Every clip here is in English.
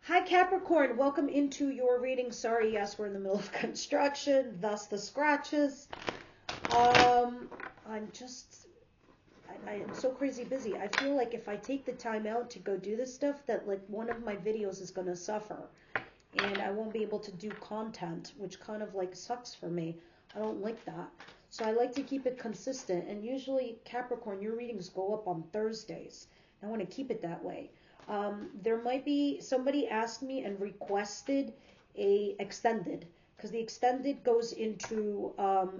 Hi Capricorn, welcome into your reading. Sorry, yes, we're in the middle of construction, thus the scratches. I'm just, I am so crazy busy. I feel like if I take the time out to go do this stuff, that like one of my videos is going to suffer. And I won't be able to do content, which kind of like sucks for me. I don't like that. So I like to keep it consistent. And usually, Capricorn, your readings go up on Thursdays. I want to keep it that way. There might be, somebody asked me and requested a extended, because the extended goes into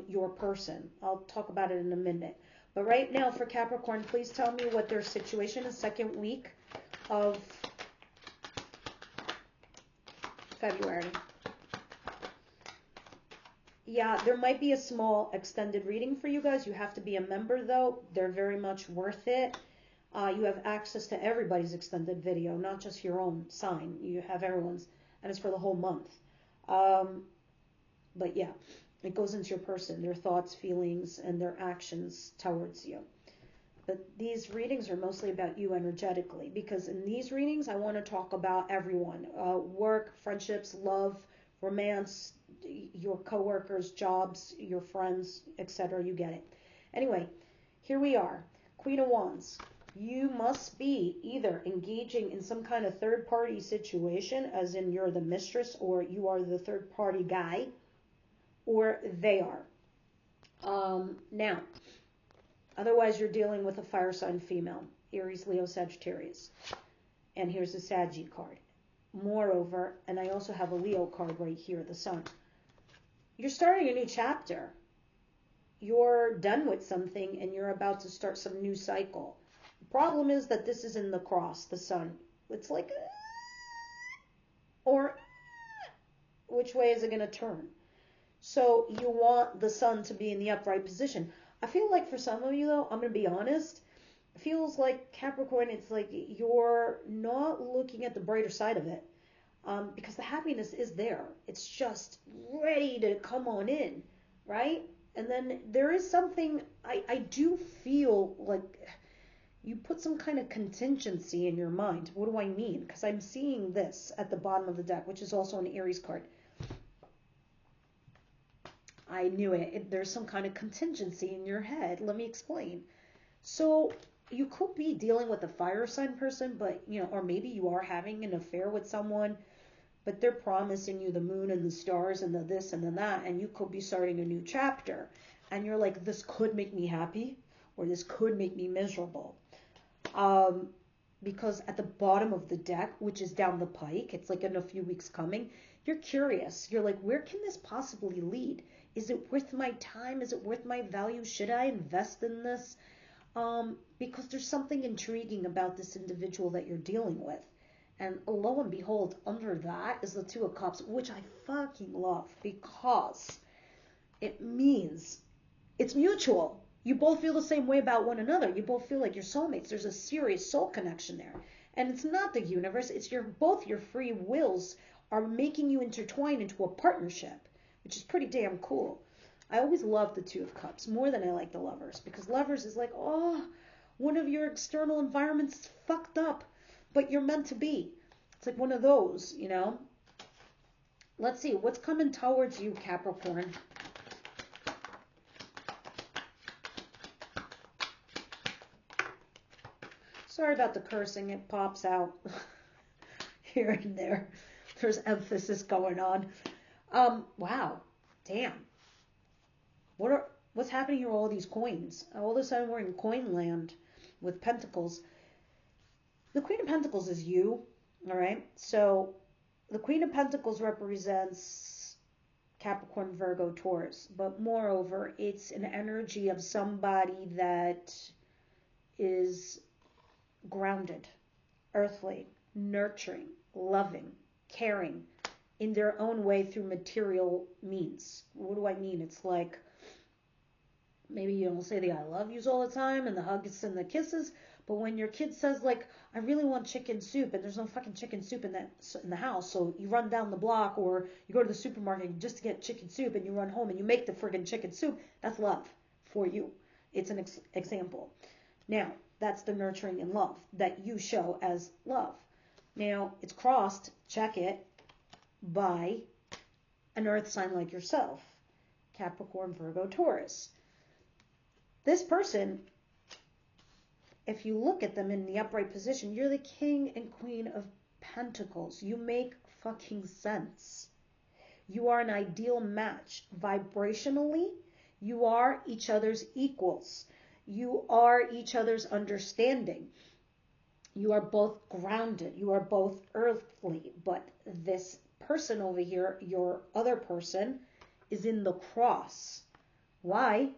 your person. I'll talk about it in a minute. But right now for Capricorn, please tell me what their situation is, second week of February. Yeah, there might be a small extended reading for you guys. You have to be a member though. They're very much worth it. You have access to everybody's extended video, not just your own sign. You have everyone's, and it's for the whole month. But yeah, it goes into your person, their thoughts, feelings, and their actions towards you. But these readings are mostly about you energetically, because in these readings, I want to talk about everyone. Work, friendships, love, romance, your coworkers, jobs, your friends, etc. You get it. Anyway, here we are. Queen of Wands. You must be either engaging in some kind of third-party situation, as in you're the mistress or you are the third-party guy, or they are. Now, otherwise you're dealing with a fire sign female, Aries, Leo, Sagittarius. And here's the Saggy card. Moreover, and I also have a Leo card right here, the Sun. You're starting a new chapter. You're done with something and you're about to start some new cycle. Problem is that this is in the cross, the Sun. It's like, or which way is it going to turn? So you want the Sun to be in the upright position. I feel like for some of you though, I'm going to be honest, it feels like Capricorn, it's like you're not looking at the brighter side of it. Because the happiness is there. It's just ready to come on in, right? And then there is something, I do feel like you put some kind of contingency in your mind. What do I mean? Because I'm seeing this at the bottom of the deck, which is also an Aries card. I knew it. There's some kind of contingency in your head. Let me explain. So you could be dealing with a fire sign person, but, you know, or maybe you are having an affair with someone, but they're promising you the moon and the stars and the this and the that, and you could be starting a new chapter. And you're like, this could make me happy, or this could make me miserable. Because at the bottom of the deck, which is down the pike, it's like in a few weeks coming, you're curious. You're like, where can this possibly lead? Is it worth my time? Is it worth my value? Should I invest in this? Because there's something intriguing about this individual that you're dealing with. And lo and behold, under that is the Two of Cups, which I fucking love because it means it's mutual. You both feel the same way about one another. You both feel like you're soulmates. There's a serious soul connection there. And it's not the universe. It's both your free wills are making you intertwine into a partnership, which is pretty damn cool. I always love the Two of Cups more than I like the Lovers, because Lovers is like, oh, one of your external environments is fucked up, but you're meant to be. It's like one of those, you know. Let's see, what's coming towards you, Capricorn? Sorry about the cursing, it pops out here and there. There's emphasis going on. Wow, damn. What's happening here with all these coins? All of a sudden we're in coin land with pentacles. The Queen of Pentacles is you, all right? So the Queen of Pentacles represents Capricorn, Virgo, Taurus. But moreover, it's an energy of somebody that is grounded, earthly, nurturing, loving, caring in their own way through material means. What do I mean? It's like maybe you don't say the I love yous all the time and the hugs and the kisses, but when your kid says like, I really want chicken soup, and there's no fucking chicken soup in the house, so you run down the block or you go to the supermarket just to get chicken soup, and you run home and you make the friggin' chicken soup. That's love for you. It's an example. Now, that's the nurturing and love that you show as love. Now, it's crossed, check it, by an earth sign like yourself, Capricorn, Virgo, Taurus. This person, if you look at them in the upright position, you're the king and queen of pentacles. You make fucking sense. You are an ideal match. Vibrationally, you are each other's equals. You are each other's understanding. You are both grounded. You are both earthly. But this person over here, your other person, is in the cross. Why?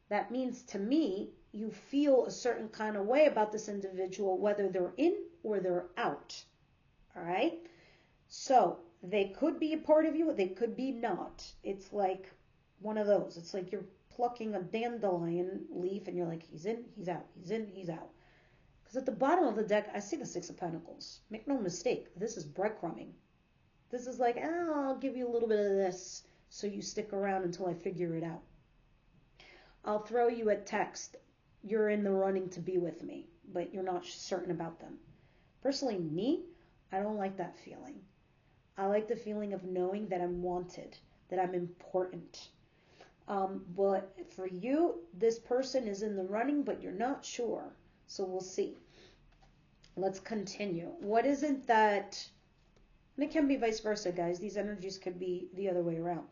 That means to me, you feel a certain kind of way about this individual, whether they're in or they're out. All right? So they could be a part of you, they could be not. It's like one of those. It's like you're plucking a dandelion leaf and you're like, he's in, he's out, he's in, he's out. Because at the bottom of the deck, I see the Six of Pentacles. Make no mistake, this is breadcrumbing. This is like, I'll give you a little bit of this so you stick around until I figure it out. I'll throw you a text. You're in the running to be with me, but you're not certain about them. Personally, me, I don't like that feeling. I like the feeling of knowing that I'm wanted, that I'm important. But for you, this person is in the running, but you're not sure. So we'll see. Let's continue. What is it that, and it can be vice versa, guys. These energies could be the other way around.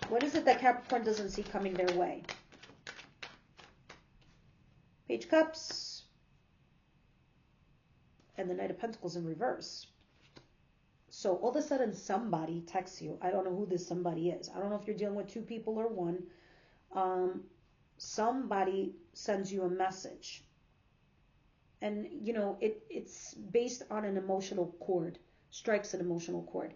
What is it that Capricorn doesn't see coming their way? Page of Cups. And the Knight of Pentacles in reverse. So all of a sudden somebody texts you. I don't know who this somebody is. I don't know if you're dealing with two people or one. Somebody sends you a message. And, you know, it's based on an emotional chord. Strikes an emotional chord.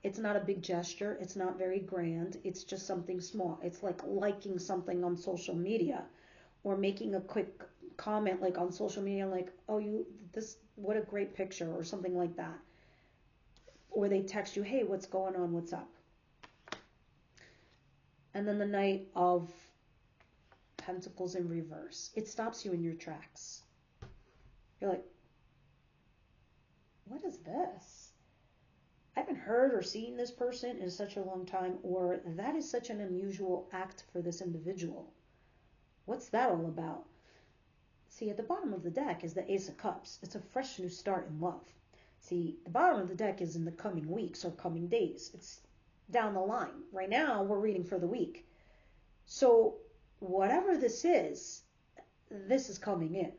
It's not a big gesture. It's not very grand. It's just something small. It's like liking something on social media. Or making a quick comment like on social media like, oh, what a great picture, or something like that. Or they text you, hey, what's going on? What's up? And then the Knight of Pentacles in reverse. It stops you in your tracks. You're like, what is this? I haven't heard or seen this person in such a long time, or that is such an unusual act for this individual. What's that all about? See, at the bottom of the deck is the Ace of Cups. It's a fresh new start in love. See, the bottom of the deck is in the coming weeks or coming days. It's down the line. Right now, we're reading for the week. So, whatever this is coming in.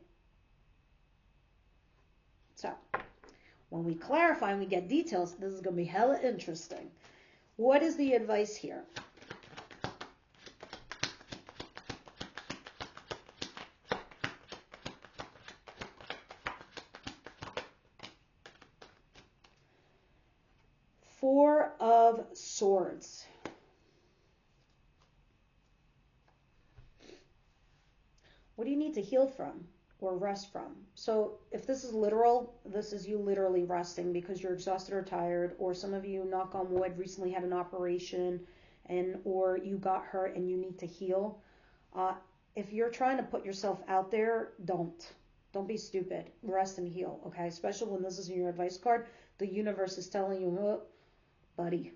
So, when we clarify and we get details, this is going to be hella interesting. What is the advice here? Four of Swords. What do you need to heal from or rest from? So if this is literal, this is you literally resting because you're exhausted or tired, or some of you, knock on wood, recently had an operation or you got hurt and you need to heal. If you're trying to put yourself out there, don't be stupid. Rest and heal, okay? Especially when this is in your advice card. The universe is telling you, oh, buddy,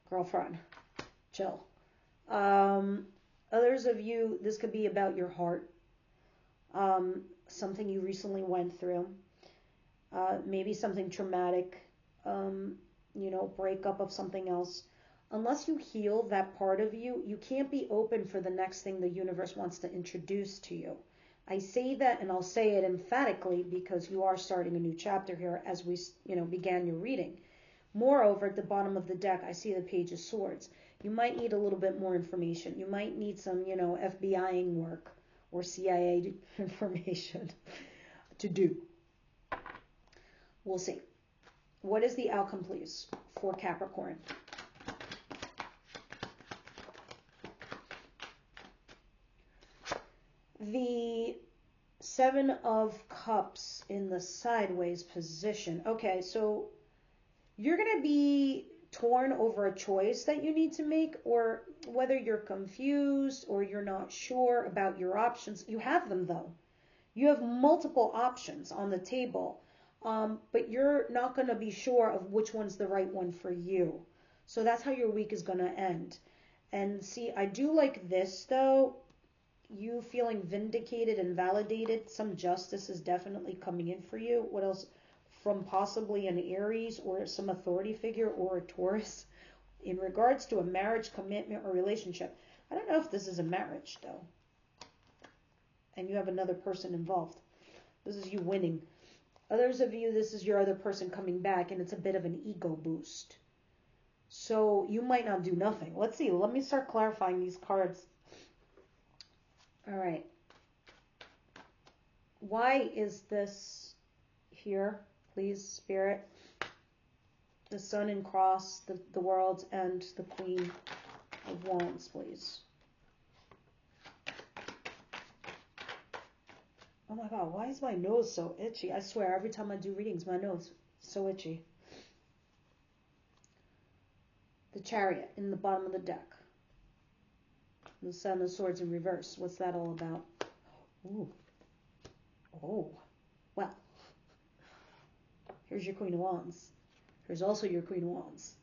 girlfriend, chill. Others of you, this could be about your heart. Something you recently went through. Maybe something traumatic, breakup of something else. Unless you heal that part of you, you can't be open for the next thing the universe wants to introduce to you. I say that, and I'll say it emphatically because you are starting a new chapter here as we, began your reading. Moreover, at the bottom of the deck, I see the Page of Swords. You might need a little bit more information. You might need some, FBIing work or CIA information to do. We'll see. What is the outcome, please, for Capricorn? The Seven of Cups in the sideways position. Okay, so you're going to be torn over a choice that you need to make, or whether you're confused or you're not sure about your options. You have them, though. You have multiple options on the table. But you're not going to be sure of which one's the right one for you. So that's how your week is going to end. And see, I do like this though. You feeling vindicated and validated. Some justice is definitely coming in for you. What else? From possibly an Aries or some authority figure or a Taurus in regards to a marriage, commitment, or relationship. I don't know if this is a marriage though. And you have another person involved. This is you winning. Others of you, this is your other person coming back, and it's a bit of an ego boost. So you might not do nothing. Let's see. Let me start clarifying these cards. All right. Why is this here, please, Spirit? The Sun and Cross, the World, and the Queen of Wands, please. Oh my God, why is my nose so itchy? I swear, every time I do readings, my nose is so itchy. The Chariot in the bottom of the deck. The Seven of Swords in reverse. What's that all about? Ooh. Oh. Well. Here's your Queen of Wands. Here's also your Queen of Wands.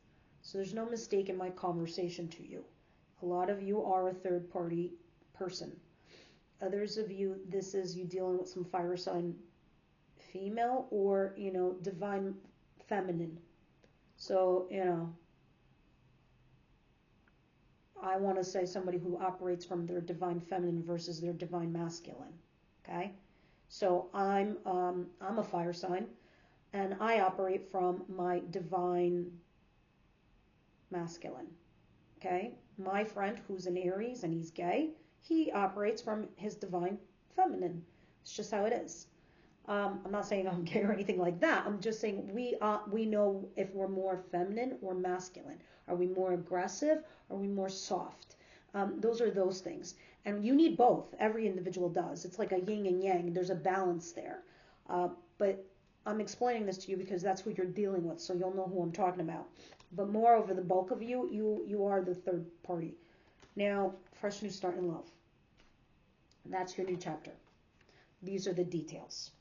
So there's no mistake in my conversation to you. A lot of you are a third party person. Others of you, this is you dealing with some fire sign female or, divine feminine. So, I want to say somebody who operates from their divine feminine versus their divine masculine. Okay? So I'm a fire sign and I operate from my divine masculine. Okay? My friend who's an Aries and he's gay, he operates from his divine feminine. It's just how it is. I'm not saying I'm gay or anything like that. I'm just saying we know if we're more feminine or masculine. Are we more aggressive? Are we more soft? Those are those things. And you need both. Every individual does. It's like a yin and yang. There's a balance there. But I'm explaining this to you because that's who you're dealing with, so you'll know who I'm talking about. But moreover, the bulk of you are the third party. Now, fresh new start in love. That's your new chapter. These are the details.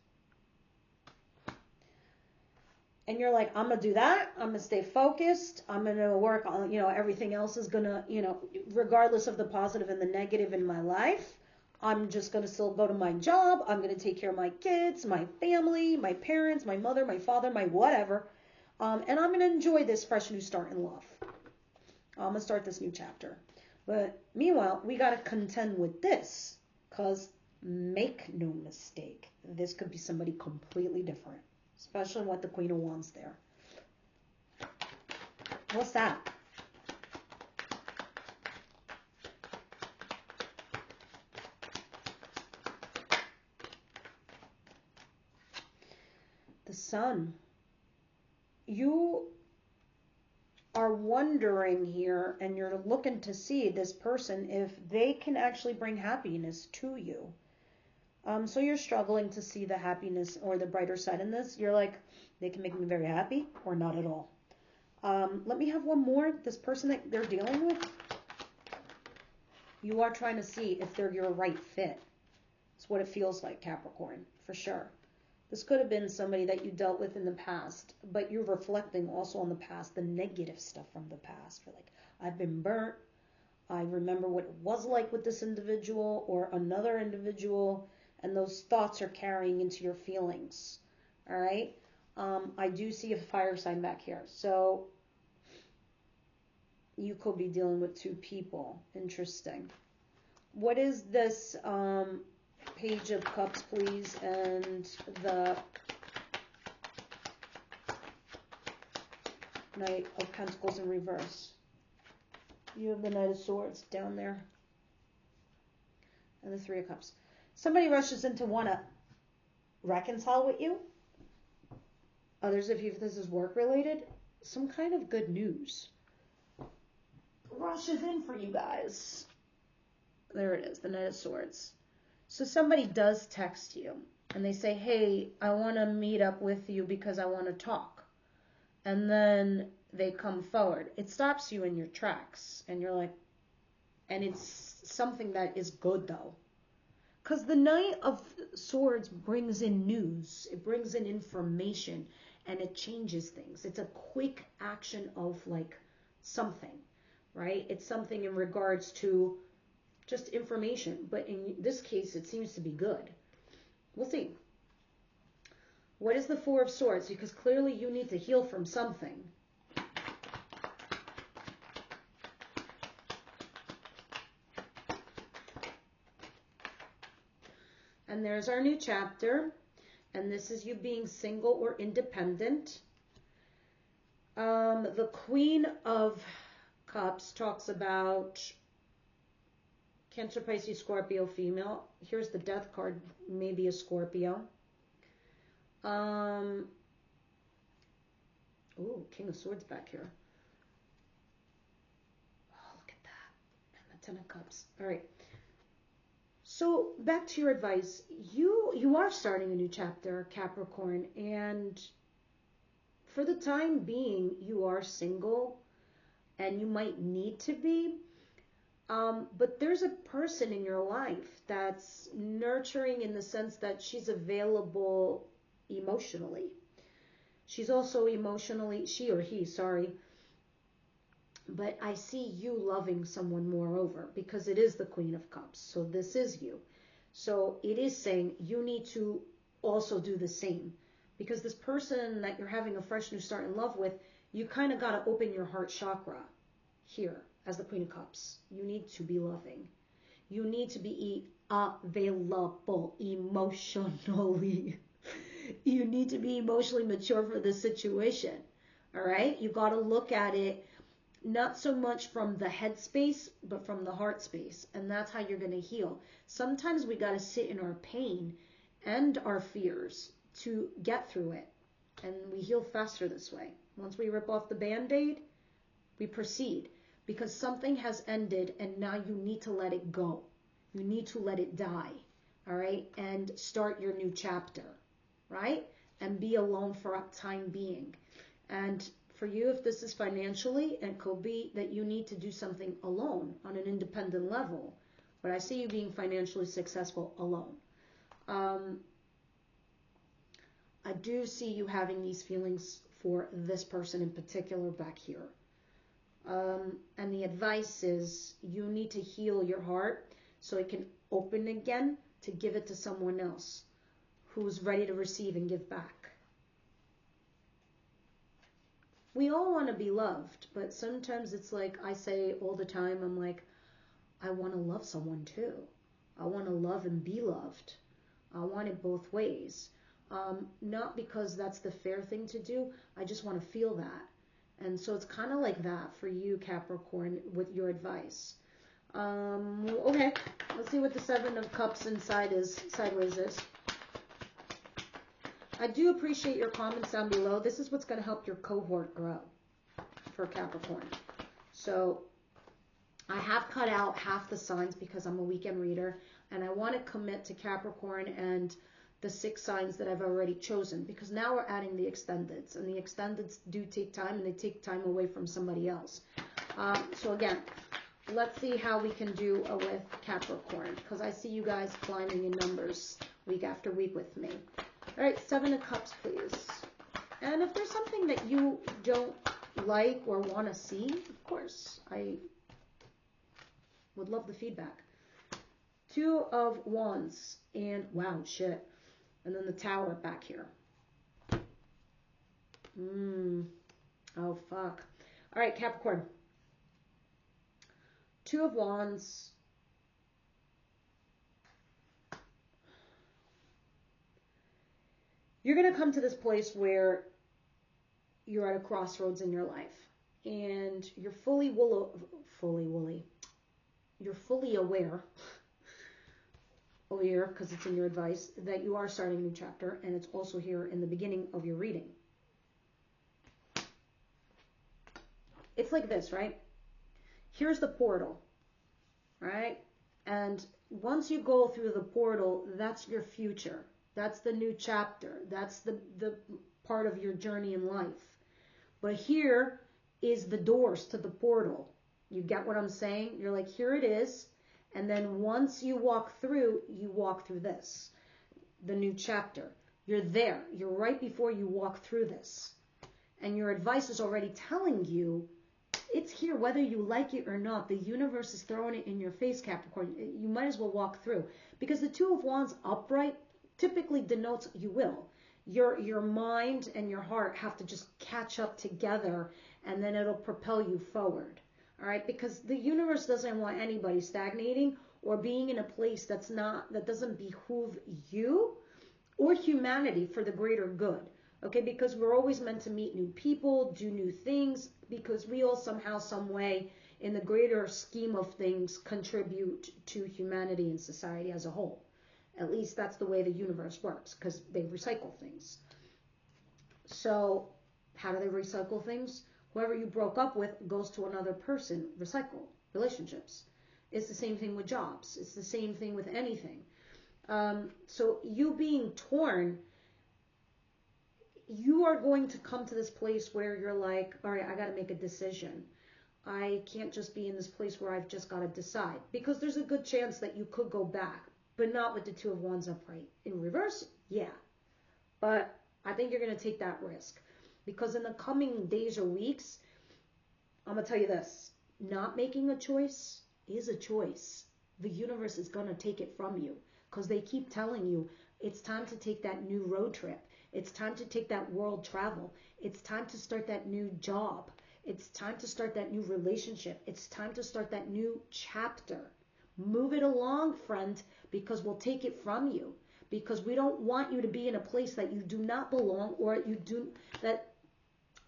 And you're like, I'm going to do that. I'm going to stay focused. I'm going to work on, everything else is going to, regardless of the positive and the negative in my life, I'm just going to still go to my job. I'm going to take care of my kids, my family, my parents, my mother, my father, my whatever. And I'm going to enjoy this fresh new start in love. I'm going to start this new chapter. But meanwhile, we got to contend with this because make no mistake, this could be somebody completely different, especially with the Queen of Wands there. What's that? The Sun. You are wondering here and you're looking to see this person if they can actually bring happiness to you. So you're struggling to see the happiness or the brighter side in this. You're like, they can make me very happy or not at all. Let me have one more. This person that they're dealing with, you are trying to see if they're your right fit. It's what it feels like, Capricorn, for sure. This could have been somebody that you dealt with in the past, but you're reflecting also on the past, the negative stuff from the past. You're like, I've been burnt. I remember what it was like with this individual or another individual, and those thoughts are carrying into your feelings. All right? I do see a fire sign back here. So you could be dealing with two people. Interesting. What is this Page of Cups, please, and the Knight of Pentacles in reverse? You have the Knight of Swords down there. And the Three of Cups. Somebody rushes in to want to reconcile with you. Others of you, if this is work related, some kind of good news rushes in for you guys. There it is, the Knight of Swords. So somebody does text you and they say, hey, I want to meet up with you because I want to talk. And then they come forward. It stops you in your tracks and you're like, and it's something that is good though. Because the Knight of Swords brings in news, it brings in information, and it changes things. It's a quick action of like something, right? It's something in regards to just information. But in this case, it seems to be good. We'll see. What is the Four of Swords? Because clearly you need to heal from something. And there's our new chapter. And this is you being single or independent. The Queen of Cups talks about Cancer, Pisces, Scorpio, female. Here's the Death card, maybe a Scorpio. Ooh, King of Swords back here. Oh, look at that. And the Ten of Cups. All right. So back to your advice. You are starting a new chapter, Capricorn, and for the time being, you are single, and you might need to be. But there's a person in your life that's nurturing in the sense that she's available emotionally. She's also emotionally, she or he, sorry. But I see you loving someone moreover, because it is the Queen of Cups. So this is you. So it is saying you need to also do the same. Because this person that you're having a fresh new start in love with, you kind of got to open your heart chakra here as the Queen of Cups. You need to be loving. You need to be available emotionally. You need to be emotionally mature for this situation. All right? You got to look at it not so much from the head space, but from the heart space. And that's how you're going to heal. Sometimes we got to sit in our pain and our fears to get through it. And we heal faster this way. Once we rip off the Band-Aid, we proceed. Because something has ended and now you need to let it go. You need to let it die. All right? And start your new chapter. Right? And be alone for a time being. And for you, if this is financially, it could be that you need to do something alone on an independent level. But I see you being financially successful alone. I do see you having these feelings for this person in particular back here. And the advice is you need to heal your heart so it can open again to give it to someone else who's ready to receive and give back. We all want to be loved, but sometimes it's like I say all the time, I'm like, I want to love someone too. I want to love and be loved. I want it both ways. Not because that's the fair thing to do. I just want to feel that. And so it's kind of like that for you, Capricorn, with your advice. Okay, let's see what the Seven of Cups inside is, sideways is. I do appreciate your comments down below. This is what's going to help your cohort grow for Capricorn. So I have cut out half the signs because I'm a weekend reader, and I want to commit to Capricorn and the 6 signs that I've already chosen, because now we're adding the extendeds, and the extendeds do take time, and they take time away from somebody else. So again, let's see how we can do with Capricorn, because I see you guys climbing in numbers week after week with me. All right, 7 of Cups, please. And if there's something that you don't like or want to see, of course, I would love the feedback. 2 of Wands, and wow, shit. And then the Tower back here. Oh, fuck. All right, Capricorn. 2 of Wands. You're going to come to this place where you're at a crossroads in your life. And you're fully You're fully aware over here, because it's in your advice, that you are starting a new chapter, and it's also here in the beginning of your reading. It's like this, right? Here's the portal, right? And once you go through the portal, that's your future. That's the new chapter. That's the part of your journey in life. But here is the doors to the portal. You get what I'm saying? You're like, here it is. And then once you walk through this, the new chapter. You're there. You're right before you walk through this. And your advice is already telling you it's here whether you like it or not. The universe is throwing it in your face, Capricorn. You might as well walk through. Because the Two of Wands upright typically denotes you will. Your mind and your heart have to just catch up together, and then it'll propel you forward. All right? Because the universe doesn't want anybody stagnating or being in a place that doesn't behoove you or humanity for the greater good. Okay, because we're always meant to meet new people, do new things, because we all somehow, some way, in the greater scheme of things, contribute to humanity and society as a whole. At least that's the way the universe works, because they recycle things. So, how do they recycle things? Whoever you broke up with goes to another person. Recycle relationships. It's the same thing with jobs. It's the same thing with anything. So you being torn, you are going to come to this place where you're like, all right, I got to make a decision. I can't just be in this place where I've just got to decide. Because there's a good chance that you could go back, but not with the Two of Wands upright. In reverse, yeah. But I think you're going to take that risk. Because in the coming days or weeks, I'm going to tell you this. Not making a choice is a choice. The universe is going to take it from you. Because they keep telling you, it's time to take that new road trip. It's time to take that world travel. It's time to start that new job. It's time to start that new relationship. It's time to start that new chapter. Move it along, friend, because we'll take it from you. Because we don't want you to be in a place that you do not belong, or that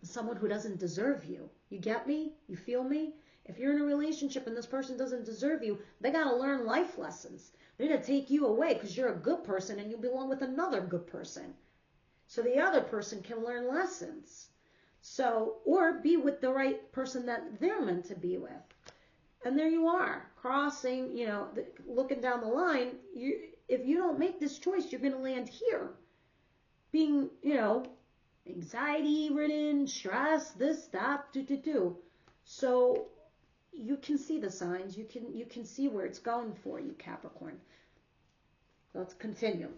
someone who doesn't deserve you. You get me? You feel me? If you're in a relationship and this person doesn't deserve you, they got to learn life lessons. They're going to take you away because you're a good person and you belong with another good person. So the other person can learn lessons. So, or be with the right person that they're meant to be with. And there you are, crossing, looking down the line. If you don't make this choice, you're going to land here. Being, anxiety-ridden, stress, this, that, do. So you can see the signs. You can see where it's going for you, Capricorn. Let's continue.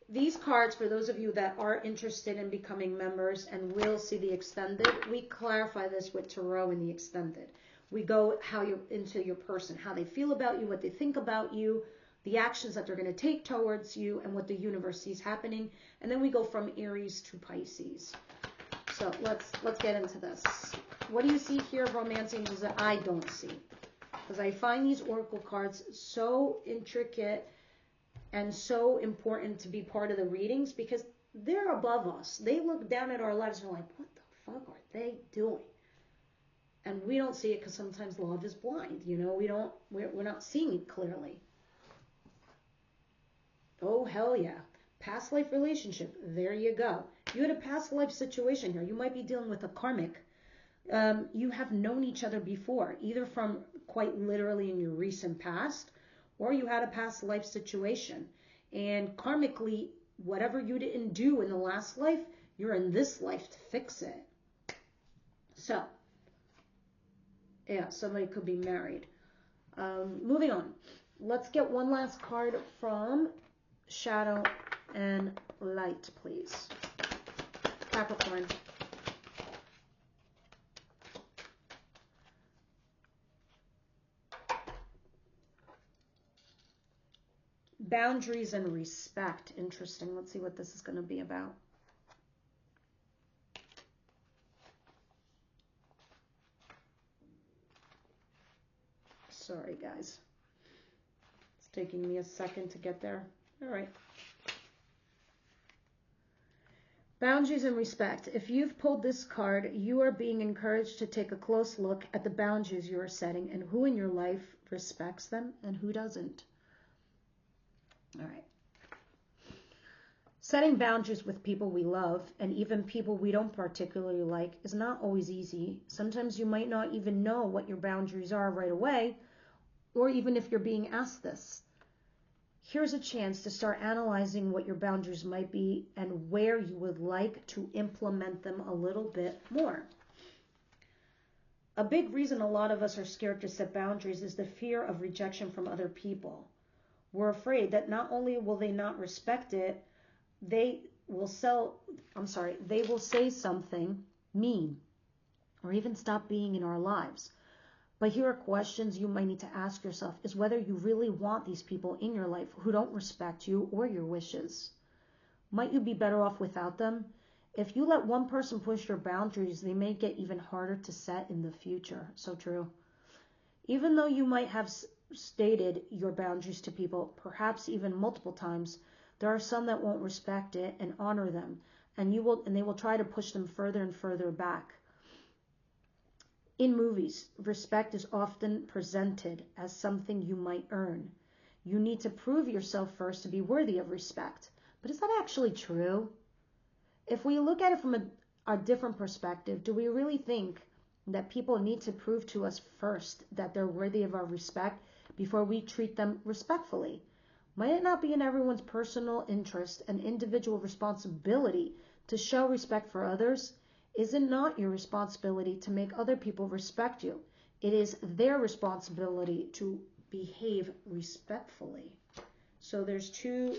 These cards, for those of you that are interested in becoming members and will see the extended, we clarify this with Tarot in the extended. We go how you're into your person, how they feel about you, what they think about you, the actions that they're going to take towards you, and what the universe sees happening. And then we go from Aries to Pisces. So let's get into this. What do you see here, romance angels, that I don't see? Because I find these oracle cards so intricate and so important to be part of the readings, because they're above us. They look down at our lives and are like, what the fuck are they doing? And we don't see it because sometimes love is blind. We're not seeing it clearly. Oh, hell yeah. Past life relationship. There you go. You had a past life situation here. You might be dealing with a karmic. You have known each other before, either from quite literally in your recent past, or you had a past life situation. And karmically, whatever you didn't do in the last life, you're in this life to fix it. So, yeah, somebody could be married. Moving on. Let's get one last card from Shadow and Light, please. Capricorn. Boundaries and respect. Interesting. Let's see what this is going to be about. Sorry, guys. It's taking me a second to get there. All right. Boundaries and respect. If you've pulled this card, you are being encouraged to take a close look at the boundaries you are setting and who in your life respects them and who doesn't. All right. Setting boundaries with people we love and even people we don't particularly like is not always easy. Sometimes you might not even know what your boundaries are right away, or even if you're being asked this. Here's a chance to start analyzing what your boundaries might be and where you would like to implement them a little bit more. A big reason a lot of us are scared to set boundaries is the fear of rejection from other people. We're afraid that not only will they not respect it, they will say something mean or even stop being in our lives. But here are questions you might need to ask yourself is whether you really want these people in your life who don't respect you or your wishes. Might you be better off without them? If you let one person push your boundaries, they may get even harder to set in the future. So true. Even though you might have stated your boundaries to people, perhaps even multiple times, there are some that won't respect it and honor them, and they will try to push them further and further back. In movies, respect is often presented as something you might earn. You need to prove yourself first to be worthy of respect. But is that actually true? If we look at it from a different perspective, do we really think that people need to prove to us first that they're worthy of our respect before we treat them respectfully? Might it not be in everyone's personal interest and individual responsibility to show respect for others? Is it not your responsibility to make other people respect you? It is their responsibility to behave respectfully. So there's two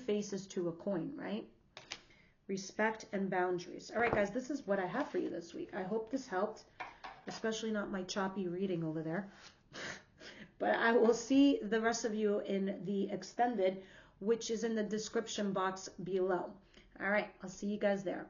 faces to a coin, right? Respect and boundaries. All right, guys, this is what I have for you this week. I hope this helped, especially not my choppy reading over there. But I will see the rest of you in the extended, which is in the description box below. All right, I'll see you guys there.